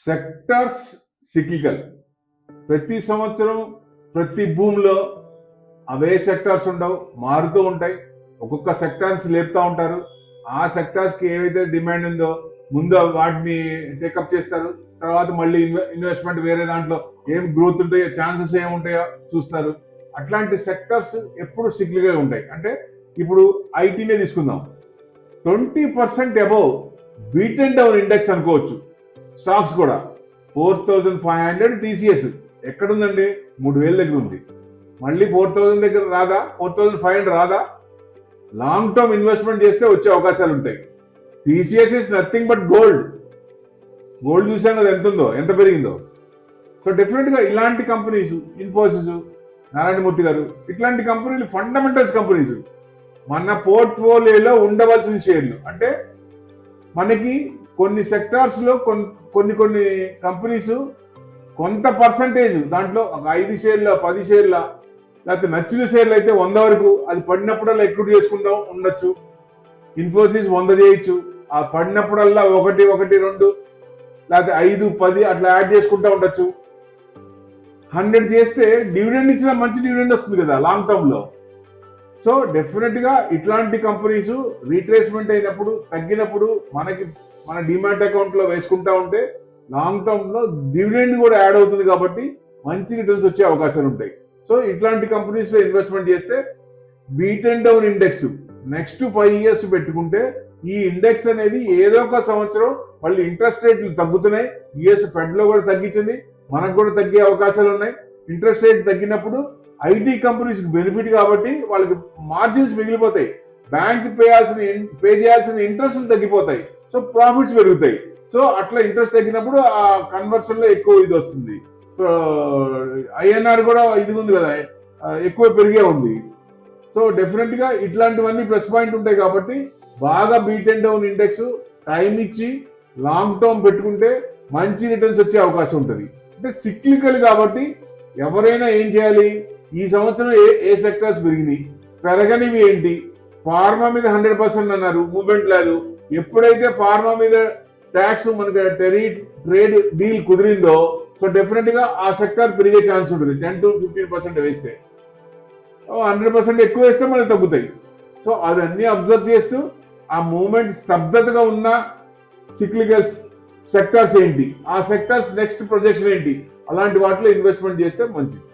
Sectors cyclical. ప్రతి సంవత్సరం ప్రతి భూమిలో అవే సెక్టార్స్ ఉండవు, మారుతూ ఉంటాయి. ఒక్కొక్క సెక్టార్స్ లేపుతూ ఉంటారు. ఆ సెక్టార్స్కి ఏవైతే డిమాండ్ ఉందో ముందు వాటిని టేకప్ చేస్తారు. తర్వాత మళ్ళీ ఇన్వెస్ట్మెంట్ వేరే దాంట్లో ఏం గ్రోత్ ఉంటాయో, ఛాన్సెస్ ఏముంటాయో చూస్తారు. అట్లాంటి సెక్టార్స్ ఎప్పుడు సిక్లికల్ ఉంటాయి. అంటే ఇప్పుడు ఐటీనే తీసుకుందాం, 20% above beat and down index అనుకోవచ్చు. స్టాక్స్ కూడా 4500 టీసీఎస్ ఎక్కడుందండి? 3000 దగ్గర ఉంది. మళ్ళీ 4000 దగ్గర రాదా? 4500 రాదా? లాంగ్ టర్మ్ ఇన్వెస్ట్మెంట్ చేస్తే వచ్చే అవకాశాలు ఉంటాయి. TCS is nothing but gold. Gold చూసాం కదా ఎంత ఉందో, ఎంత పెరిగిందో. సో డెఫినెట్గా ఇలాంటి కంపెనీస్, ఇన్ఫోసిస్, నారాయణమూర్తి గారు, ఇట్లాంటి కంపెనీలు ఫండమెంటల్స్ కంపెనీస్ మన పోర్ట్ఫోలియోలో ఉండవలసిన షేర్లు. అంటే మనకి కొన్ని సెక్టార్స్ లో కొన్ని కంపెనీస్ కొంత పర్సంటేజ్, దాంట్లో ఒక 5 షేర్ల 10 షేర్ల లేకపోతే నచ్చిన షేర్లు అయితే 100 వరకు అది పడినప్పుడల్లా ఎక్విటీ చేసుకుంటూ ఉండొచ్చు. ఇన్ఫోసిస్ 100 చేయొచ్చు, ఆ పడినప్పుడల్లా 1, 2 లేకపోతే 5, 10 అట్లా యాడ్ చేసుకుంటూ ఉండొచ్చు. 100 చేస్తే డివిడెండ్ ఇచ్చిన మంచి డివిడెండ్ వస్తుంది కదా లాంగ్ టర్మ్ లో. సో డెఫినెట్ గా ఇట్లాంటి కంపెనీస్ రీట్రేస్మెంట్ అయినప్పుడు, తగ్గినప్పుడు మన డిమాట్ అకౌంట్ లో వేసుకుంటా ఉంటే లాంగ్ టర్మ్ లో డివిడెండ్ కూడా యాడ్ అవుతుంది కాబట్టి మంచి రిటర్న్స్ వచ్చే అవకాశాలు ఉంటాయి. సో ఇట్లాంటి కంపెనీస్ లో ఇన్వెస్ట్మెంట్ చేస్తే beat and down index next 5 years పెట్టుకుంటే ఈ ఇండెక్స్ అనేది ఏదో ఒక సంవత్సరం మళ్ళీ ఇంట్రెస్ట్ రేట్లు తగ్గుతున్నాయి. యుఎస్ ఫెడ్ లో కూడా తగ్గించింది, మనకు కూడా తగ్గే అవకాశాలు ఉన్నాయి. ఇంట్రెస్ట్ రేట్ తగ్గినప్పుడు ఐటీ కంపెనీస్ బెనిఫిట్ కాబట్టి వాళ్ళకి మార్జిన్స్ మిగిలిపోతాయి. బ్యాంక్ పే చేయాల్సిన ఇంట్రెస్ట్ తగ్గిపోతాయి. సో ప్రాఫిట్స్ పెరుగుతాయి. సో అట్లా ఇంట్రెస్ట్ తగ్గినప్పుడు ఆ కన్వర్షన్ లో ఎక్కువ ఇది వస్తుంది. సో ఐఎన్ఆర్ కూడా ఇది ఉంది కదా, ఎక్కువ పెరిగే ఉంది. సో డెఫినెట్ గా ఇట్లాంటివన్నీ ప్లస్ పాయింట్ ఉంటాయి కాబట్టి బాగా beat and down index time ఇచ్చి లాంగ్ టర్మ్ పెట్టుకుంటే మంచి రిటర్న్స్ వచ్చే అవకాశం ఉంటుంది. అంటే సిక్లికల్ కాబట్టి ఎవరైనా ఏం చేయాలి? ఈ సంవత్సరం ఏ సెక్టర్స్ పెరిగినాయి, పెరగనివి ఏంటి? ఫార్మా మీద 100% అన్నారు, మూవ్మెంట్ లేదు. ఎప్పుడైతే ఫార్మా మీద ట్యాక్స్ మనకి ట్రేడ్ డీల్ కుదిరిందో, సో డెఫినెట్ గా ఆ సెక్టర్ పెరిగే ఛాన్స్ ఉంటుంది. 10 to 15% వేస్తే, 100% ఎక్కువ వేస్తే మనకి తగ్గుతాయి. సో అదన్నీ అబ్జర్వ్ చేస్తూ ఆ మూవ్మెంట్ స్తబ్దతగా ఉన్న సిక్లికల్ సెక్టార్స్ ఏంటి, ఆ సెక్టార్స్ నెక్స్ట్ ప్రొజెక్షన్ ఏంటి, అలాంటి వాటిలో ఇన్వెస్ట్మెంట్ చేస్తే మంచిది.